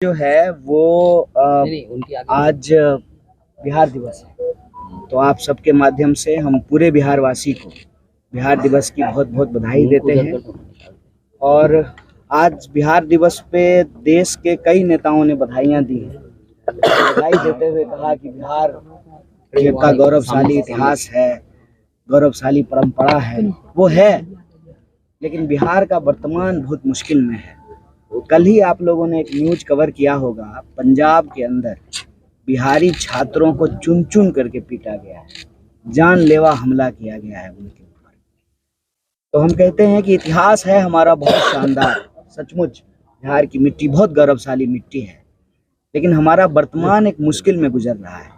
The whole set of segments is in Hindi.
जो है वो आज बिहार दिवस है। तो आप सबके माध्यम से हम पूरे बिहारवासी को बिहार दिवस की बहुत बहुत बधाई देते हैं। और आज बिहार दिवस पे देश के कई नेताओं ने बधाइयां दी हैं। बधाई देते हुए कहा कि बिहार का गौरवशाली इतिहास है, गौरवशाली परंपरा है, वो है, लेकिन बिहार का वर्तमान बहुत मुश्किल में है। कल ही आप लोगों ने एक न्यूज कवर किया होगा, पंजाब के अंदर बिहारी छात्रों को चुन चुन करके पीटा गया है, जानलेवा हमला किया गया है उनके ऊपर। तो हम कहते हैं कि इतिहास है हमारा बहुत शानदार, सचमुच बिहार की मिट्टी बहुत गौरवशाली मिट्टी है, लेकिन हमारा वर्तमान एक मुश्किल में गुजर रहा है।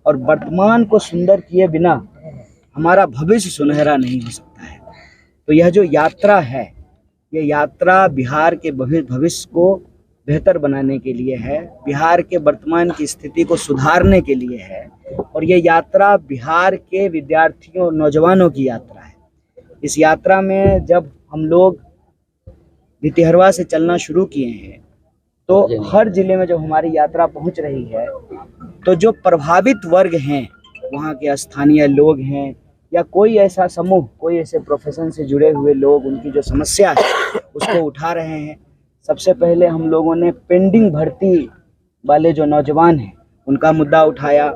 और वर्तमान को सुंदर किए बिना हमारा भविष्य सुनहरा नहीं हो सकता है। तो यह जो यात्रा है, ये यात्रा बिहार के भविष्य को बेहतर बनाने के लिए है, बिहार के वर्तमान की स्थिति को सुधारने के लिए है। और ये यात्रा बिहार के विद्यार्थियों और नौजवानों की यात्रा है। इस यात्रा में जब हम लोग भितिहरवा से चलना शुरू किए हैं, तो हर जिले में जब हमारी यात्रा पहुंच रही है, तो जो प्रभावित वर्ग हैं, वहाँ के स्थानीय लोग हैं या कोई ऐसा समूह, कोई ऐसे प्रोफेशन से जुड़े हुए लोग, उनकी जो समस्या है उसको उठा रहे हैं। सबसे पहले हम लोगों ने पेंडिंग भर्ती वाले जो नौजवान हैं उनका मुद्दा उठाया,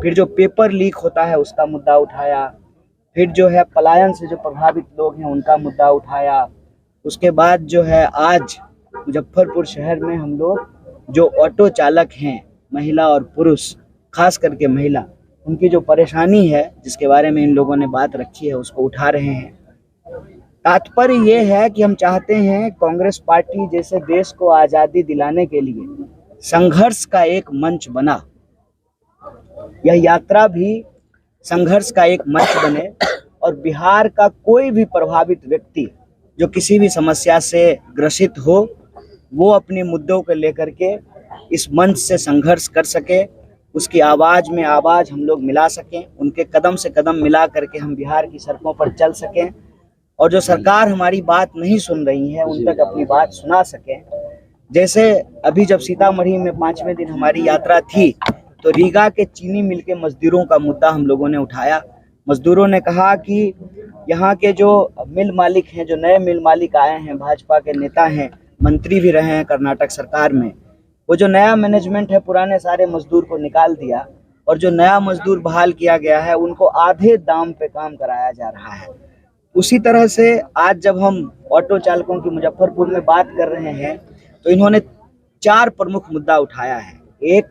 फिर जो पेपर लीक होता है उसका मुद्दा उठाया, फिर जो है पलायन से जो प्रभावित लोग हैं उनका मुद्दा उठाया। उसके बाद जो है आज मुजफ्फरपुर शहर में हम लोग जो ऑटो चालक हैं, महिला और पुरुष, खास करके महिला, उनकी जो परेशानी है जिसके बारे में इन लोगों ने बात रखी है उसको उठा रहे हैं। तात्पर्य ये है कि हम चाहते हैं कांग्रेस पार्टी जैसे देश को आज़ादी दिलाने के लिए संघर्ष का एक मंच बना, यह यात्रा भी संघर्ष का एक मंच बने और बिहार का कोई भी प्रभावित व्यक्ति जो किसी भी समस्या से ग्रसित हो, वो अपने मुद्दों को लेकर के इस मंच से संघर्ष कर सके, उसकी आवाज़ में आवाज़ हम लोग मिला सकें, उनके कदम से कदम मिला करके हम बिहार की सड़कों पर चल सकें और जो सरकार हमारी बात नहीं सुन रही है उन तक अपनी बात सुना सकें। जैसे अभी जब सीतामढ़ी में 5वें दिन हमारी यात्रा थी, तो रीगा के चीनी मिल के मजदूरों का मुद्दा हम लोगों ने उठाया। मजदूरों ने कहा कि यहाँ के जो मिल मालिक हैं, जो नए मिल मालिक आए हैं, भाजपा के नेता हैं, मंत्री भी रहे हैं कर्नाटक सरकार में, वो जो नया मैनेजमेंट है पुराने सारे मजदूर को निकाल दिया और जो नया मजदूर बहाल किया गया है उनको आधे दाम पे काम कराया जा रहा है। उसी तरह से आज जब हम ऑटो चालकों की मुजफ्फरपुर में बात कर रहे हैं, तो इन्होंने 4 प्रमुख मुद्दा उठाया है। एक,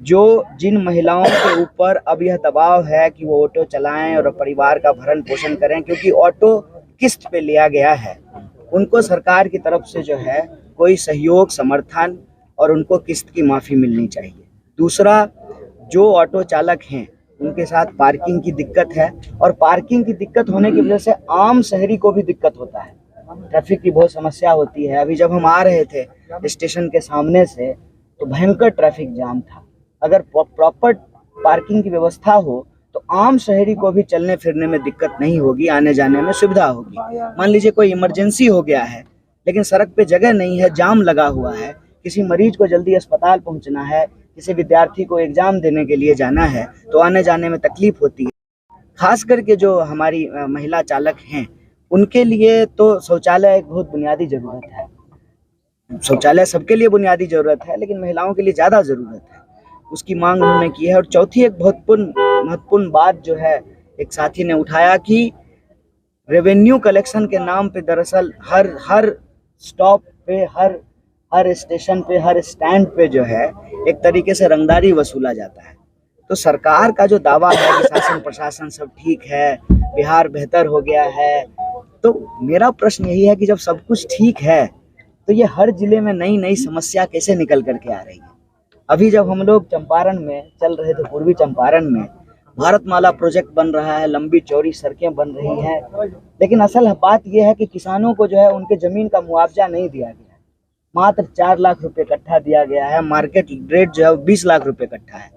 जो जिन महिलाओं के ऊपर अब यह दबाव है कि वो ऑटो चलाएं और परिवार का भरण पोषण करें, क्योंकि ऑटो किस्त पे लिया गया है, उनको सरकार की तरफ से जो है कोई सहयोग, समर्थन और उनको किस्त की माफ़ी मिलनी चाहिए। दूसरा, जो ऑटो चालक हैं उनके साथ पार्किंग की दिक्कत है और पार्किंग की दिक्कत होने की वजह से आम शहरी को भी दिक्कत होता है, ट्रैफिक की बहुत समस्या होती है। अभी जब हम आ रहे थे स्टेशन के सामने से तो भयंकर ट्रैफिक जाम था। अगर प्रॉपर पार्किंग की व्यवस्था हो तो आम शहरी को भी चलने फिरने में दिक्कत नहीं होगी, आने जाने में सुविधा होगी। मान लीजिए कोई इमरजेंसी हो गया है लेकिन सड़क पे जगह नहीं है, जाम लगा हुआ है, किसी मरीज को जल्दी अस्पताल पहुंचना है, किसी विद्यार्थी को एग्जाम देने के लिए जाना है, तो आने जाने में तकलीफ होती है। खास करके जो हमारी महिला चालक हैं उनके लिए तो शौचालय एक बहुत बुनियादी ज़रूरत है। शौचालय सबके लिए बुनियादी ज़रूरत है, लेकिन महिलाओं के लिए ज़्यादा ज़रूरत है, उसकी मांग उन्होंने की है। और चौथी एक बहुत महत्वपूर्ण बात जो है एक साथी ने उठाया कि रेवेन्यू कलेक्शन के नाम पे दरअसल हर स्टॉप पे, हर स्टेशन पे, हर स्टैंड पे जो है एक तरीके से रंगदारी वसूला जाता है। तो सरकार का जो दावा है कि शासन प्रशासन सब ठीक है, बिहार बेहतर हो गया है, तो मेरा प्रश्न यही है कि जब सब कुछ ठीक है तो ये हर जिले में नई नई समस्या कैसे निकल करके आ रही है। अभी जब हम लोग चंपारण में चल रहे थे, पूर्वी चंपारण में भारतमाला प्रोजेक्ट बन रहा है, लंबी चौड़ी सड़कें बन रही हैं, लेकिन असल बात यह है कि किसानों को जो है उनके ज़मीन का मुआवजा नहीं दिया गया है। मात्र 4 लाख रुपए कट्ठा दिया गया है, मार्केट रेट जो है 20 लाख रुपए कट्ठा है।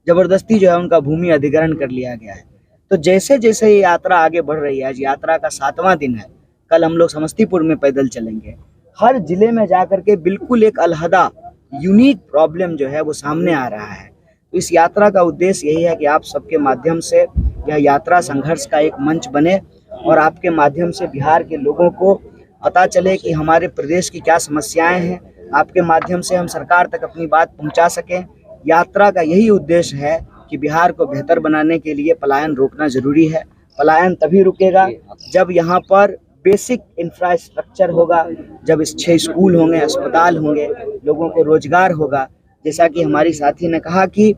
जबरदस्ती जो है उनका भूमि अधिग्रहण कर लिया गया है। तो जैसे जैसे ये यात्रा आगे बढ़ रही है, आज यात्रा का 7वां दिन है, कल हम लोग समस्तीपुर में पैदल चलेंगे, हर जिले में जाकर के बिल्कुल एक अलहदा यूनिक प्रॉब्लम जो है वो सामने आ रहा है। तो इस यात्रा का उद्देश्य यही है कि आप सबके माध्यम से यह यात्रा संघर्ष का एक मंच बने और आपके माध्यम से बिहार के लोगों को पता चले कि हमारे प्रदेश की क्या समस्याएं हैं। आपके माध्यम से हम सरकार तक अपनी बात पहुंचा सकें। यात्रा का यही उद्देश्य है कि बिहार को बेहतर बनाने के लिए पलायन रोकना जरूरी है। पलायन तभी रुकेगा जब यहाँ पर बेसिक इंफ्रास्ट्रक्चर होगा, जब 6 स्कूल होंगे, अस्पताल होंगे, लोगों को रोजगार होगा। जैसा कि हमारी साथी ने कहा कि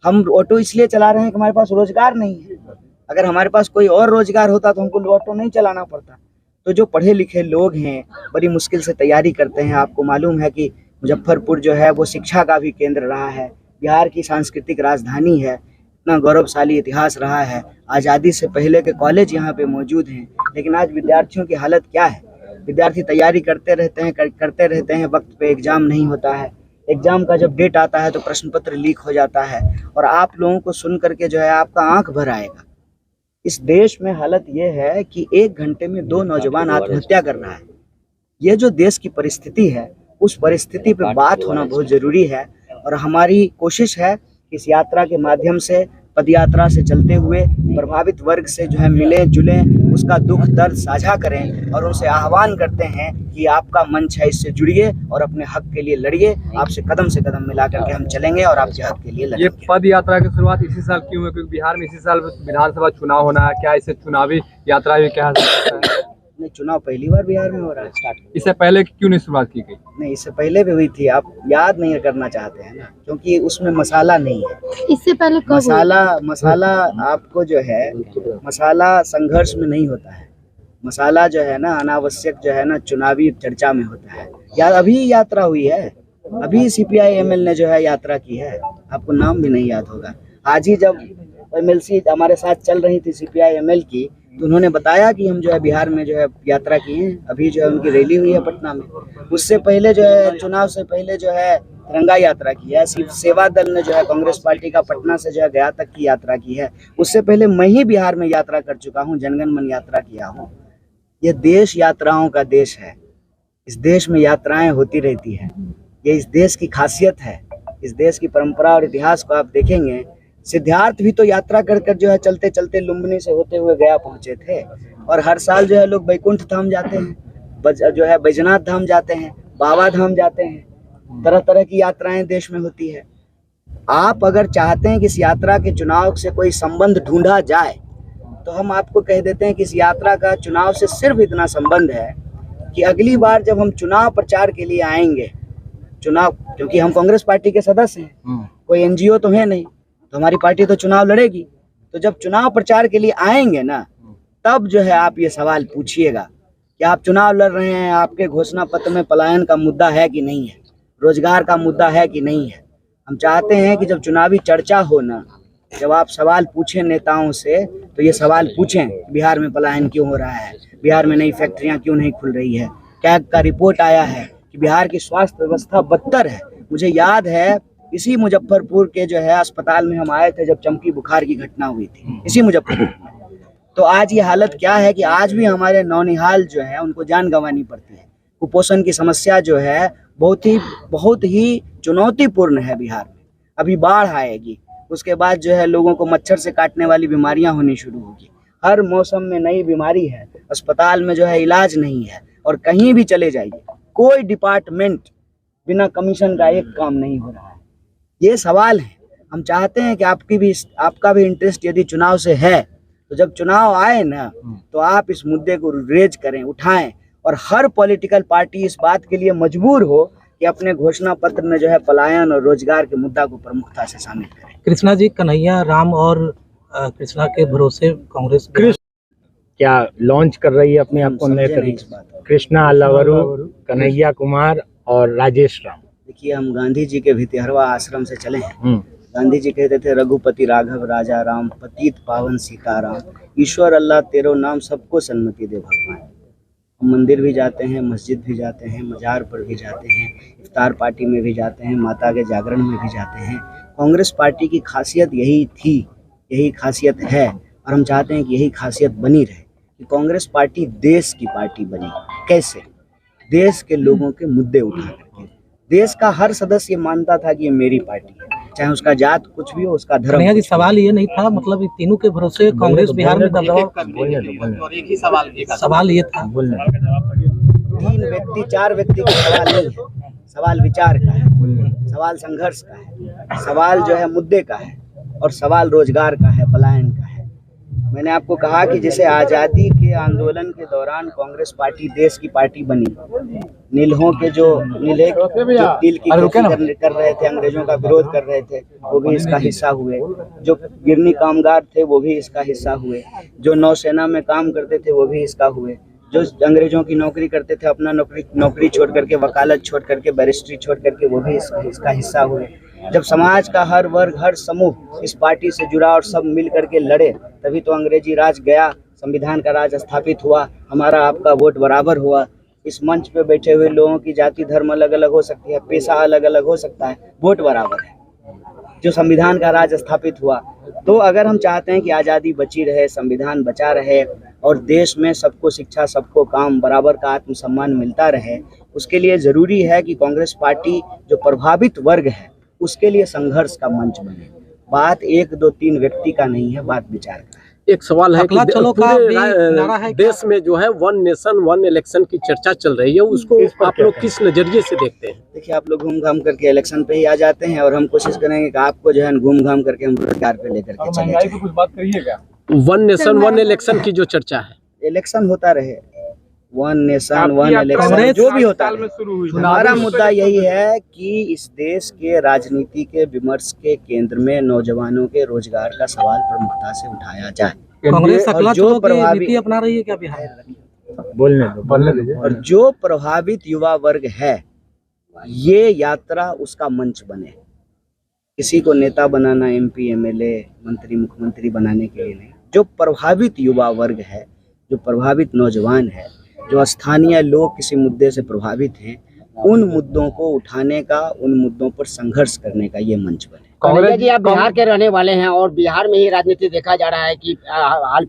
हम ऑटो इसलिए चला रहे हैं कि हमारे पास रोजगार नहीं है। अगर हमारे पास कोई और रोजगार होता तो हमको ऑटो नहीं चलाना पड़ता। तो जो पढ़े लिखे लोग हैं बड़ी मुश्किल से तैयारी करते हैं। आपको मालूम है कि मुजफ्फरपुर जो है वो शिक्षा का भी केंद्र रहा है, बिहार की सांस्कृतिक राजधानी है, इतना गौरवशाली इतिहास रहा है। आज़ादी से पहले के कॉलेज यहाँ पे मौजूद हैं, लेकिन आज विद्यार्थियों की हालत क्या है? विद्यार्थी तैयारी करते रहते हैं, वक्त पे एग्जाम नहीं होता है। एग्जाम का जब डेट आता है तो प्रश्न पत्र लीक हो जाता है और आप लोगों को सुन करके जो है आपका आंख भर आएगा। इस देश में हालत ये है कि 1 घंटे में 2 नौजवान आत्महत्या कर रहा है। ये जो देश की परिस्थिति है, उस परिस्थिति पे बात होना बहुत जरूरी है और हमारी कोशिश है कि इस यात्रा के माध्यम से, पदयात्रा से चलते हुए प्रभावित वर्ग से जो है मिलें जुलें, उसका दुख दर्द साझा करें और उनसे आह्वान करते हैं कि आपका मंच है, इससे जुड़िए और अपने हक के लिए लड़िए। आपसे कदम से कदम मिला करके हम चलेंगे और आपके हक के लिए लड़ेंगे। ये पद यात्रा की शुरुआत इसी साल क्यों है? क्योंकि बिहार में इसी साल विधानसभा चुनाव होना है, क्या इसे चुनावी यात्रा भी कहा सकता है? नहीं, चुनाव पहली बार बिहार में हो रहा है स्टार्ट। इससे पहले क्यों नहीं शुरुआत की गई? नहीं, इससे पहले भी हुई थी, आप याद नहीं करना चाहते हैं ना, क्योंकि उसमें मसाला नहीं है। इससे पहले कब मसाला आपको जो है, मसाला संघर्ष में नहीं होता है। मसाला जो है ना अनावश्यक जो है ना चुनावी चर्चा में होता है। यार अभी यात्रा हुई है, अभी CPI-ML ने जो है यात्रा की है, आपको नाम भी नहीं याद होगा। आज ही जब MLC हमारे साथ चल रही थी CPI-ML की, तो उन्होंने बताया कि हम जो है बिहार में जो है यात्रा की है। अभी जो है उनकी रैली हुई है पटना में। उससे पहले जो है चुनाव से पहले जो है तिरंगा यात्रा की है। सेवा दल ने जो है कांग्रेस पार्टी का पटना से जो है गया तक की यात्रा की है। उससे पहले मैं ही बिहार में यात्रा कर चुका हूँ, जनगण मन यात्रा किया हूँ। यह देश यात्राओं का देश है। इस देश में यात्राएं होती रहती है, ये इस देश की खासियत है। इस देश की परंपरा और इतिहास को आप देखेंगे, सिद्धार्थ भी तो यात्रा कर कर जो है चलते चलते लुम्बिनी से होते हुए गया पहुंचे थे। और हर साल जो है लोग बैकुंठ धाम जाते हैं, जो है बैजनाथ धाम जाते हैं, बाबा धाम जाते हैं। तरह तरह की यात्राएं देश में होती है। आप अगर चाहते हैं कि इस यात्रा के चुनाव से कोई संबंध ढूंढा जाए तो हम आपको कह देते हैं कि इस यात्रा का चुनाव से सिर्फ इतना संबंध है कि अगली बार जब हम चुनाव प्रचार के लिए आएंगे, चुनाव, क्योंकि हम कांग्रेस पार्टी के सदस्य हैं, कोई NGO तो है नहीं, तो हमारी पार्टी तो चुनाव लड़ेगी। तो जब चुनाव प्रचार के लिए आएंगे ना, तब जो है आप ये सवाल पूछिएगा कि आप चुनाव लड़ रहे हैं, आपके घोषणा पत्र में पलायन का मुद्दा है कि नहीं है, रोजगार का मुद्दा है कि नहीं है। हम चाहते हैं कि जब चुनावी चर्चा हो ना, जब आप सवाल पूछें नेताओं से, तो ये सवाल पूछें बिहार में पलायन क्यों हो रहा है, बिहार में नई फैक्ट्रियां क्यों नहीं खुल रही है। कैग का रिपोर्ट आया है कि बिहार की स्वास्थ्य व्यवस्था बदतर है। मुझे याद है इसी मुजफ्फरपुर के जो है अस्पताल में हम आए थे जब चमकी बुखार की घटना हुई थी, इसी मुजफ्फरपुर में। तो आज ये हालत क्या है कि आज भी हमारे नौनिहाल जो है उनको जान गंवानी पड़ती है। कुपोषण की समस्या जो है बहुत ही चुनौतीपूर्ण है बिहार में। अभी बाढ़ आएगी, उसके बाद जो है लोगों को मच्छर से काटने वाली बीमारियां होनी शुरू होगी। हर मौसम में नई बीमारी है, अस्पताल में जो है इलाज नहीं है। और कहीं भी चले जाइए, कोई डिपार्टमेंट बिना कमीशन का एक काम नहीं हो रहा है। ये सवाल है। हम चाहते हैं कि आपका भी इंटरेस्ट यदि चुनाव से है, तो जब चुनाव आए ना, तो आप इस मुद्दे को रेज करें, उठाएं, और हर पॉलिटिकल पार्टी इस बात के लिए मजबूर हो कि अपने घोषणा पत्र में जो है पलायन और रोजगार के मुद्दा को प्रमुखता से शामिल करें। कृष्णा जी, कन्हैया राम और कृष्णा के भरोसे कांग्रेस क्या लॉन्च कर रही है अपने आप को नए तरीके? कृष्णा अलवरू, कन्हैया कुमार और राजेश राम। देखिए, हम गांधी जी के भितिहरवा आश्रम से चले हैं। गांधी जी कहते थे, रघुपति राघव राजा राम, पतित पावन सीताराम, ईश्वर अल्लाह तेरो नाम, सबको सन्मति दे भगवान। हम मंदिर भी जाते हैं, मस्जिद भी जाते हैं, मजार पर भी जाते हैं, इफ्तार पार्टी में भी जाते हैं, माता के जागरण में भी जाते हैं। कांग्रेस पार्टी की खासियत यही थी, यही खासियत है, और हम चाहते हैं कि यही खासियत बनी रहे कि कांग्रेस पार्टी देश की पार्टी बने। कैसे? देश के लोगों के मुद्दे उठा करके, देश का हर सदस्य मानता था कि ये मेरी पार्टी है, चाहे उसका जात कुछ भी हो, उसका धर्म कन्हैया जी कुछ भी हो। सवाल ये नहीं था, मतलब इन तीनों के भरोसे कांग्रेस बिहार में दबदबा, सवाल ये था। तीन व्यक्ति 4 व्यक्ति का सवाल नहीं है, सवाल विचार का है, सवाल संघर्ष का है, सवाल जो है मुद्दे का है, और सवाल रोजगार का है, पलायन का है। मैंने आपको कहा कि जैसे आज़ादी के आंदोलन के दौरान कांग्रेस पार्टी देश की पार्टी बनी, नीलहों के जो तिल की खेती कर रहे थे, अंग्रेजों का विरोध कर रहे थे, वो भी इसका हिस्सा हुए। जो गिरनी कामगार थे वो भी इसका हिस्सा हुए। जो नौसेना में काम करते थे वो भी इसका हुए। जो अंग्रेजों की नौकरी करते थे, अपना नौकरी छोड़ करके, वकालत छोड़ करके, बैरिस्ट्री छोड़ करके, वो भी इसका हिस्सा हुए। जब समाज का हर वर्ग, हर समूह इस पार्टी से जुड़ा और सब मिल करके लड़े, तभी तो अंग्रेजी राज गया, संविधान का राज स्थापित हुआ, हमारा आपका वोट बराबर हुआ। इस मंच पे बैठे हुए लोगों की जाति धर्म अलग अलग हो सकती है, पेशा अलग अलग हो सकता है, वोट बराबर है। जो संविधान का राज स्थापित हुआ, तो अगर हम चाहते हैं कि आज़ादी बची रहे, संविधान बचा रहे और देश में सबको शिक्षा, सबको काम, बराबर का आत्मसम्मान मिलता रहे, उसके लिए ज़रूरी है कि कांग्रेस पार्टी जो प्रभावित वर्ग है उसके लिए संघर्ष का मंच बने। बात 1, 2, 3 व्यक्ति का नहीं है, बात विचार का है। एक सवाल है कि अगला चलो का भी नारा है क्या? देश में जो है 1 नेशन 1 इलेक्शन की चर्चा चल रही है, उसको आप लोग किस नजरिए से देखते हैं? देखिए, आप लोग घूम घाम करके इलेक्शन पे ही आ जाते हैं और हम कोशिश करेंगे कि आपको जो है घूम घाम करके हम रोजगार पे लेकर के चले महंगाई जाएं। पे कुछ बात करिएगा। 1 नेशन 1 इलेक्शन की जो चर्चा है, इलेक्शन होता रहे, 1 नेशन 1 आपकी इलेक्शन कांग्रेस जो भी होता साल में है, शुरू हुई। हमारा मुद्दा यही है कि इस देश के राजनीति के विमर्श के केंद्र में नौजवानों के रोजगार का सवाल प्रमुखता से उठाया जाए। कांग्रेस और अगला जो चलो की प्रभावी- नीति अपना रही है क्या बिहार में? बोलने दीजिए। और जो प्रभावित युवा वर्ग है, ये यात्रा उसका मंच बने। किसी को नेता बनाना, MP, MLA, मंत्री, मुख्यमंत्री बनाने के लिए नहीं। जो प्रभावित युवा वर्ग है, जो प्रभावित नौजवान है, जो स्थानीय लोग किसी मुद्दे से प्रभावित हैं, उन मुद्दों को उठाने का, उन मुद्दों पर संघर्ष करने का ये मंच बने। कन्हैया जी, आप बिहार के रहने वाले हैं और बिहार में ही राजनीति देखा जा रहा है कि हाल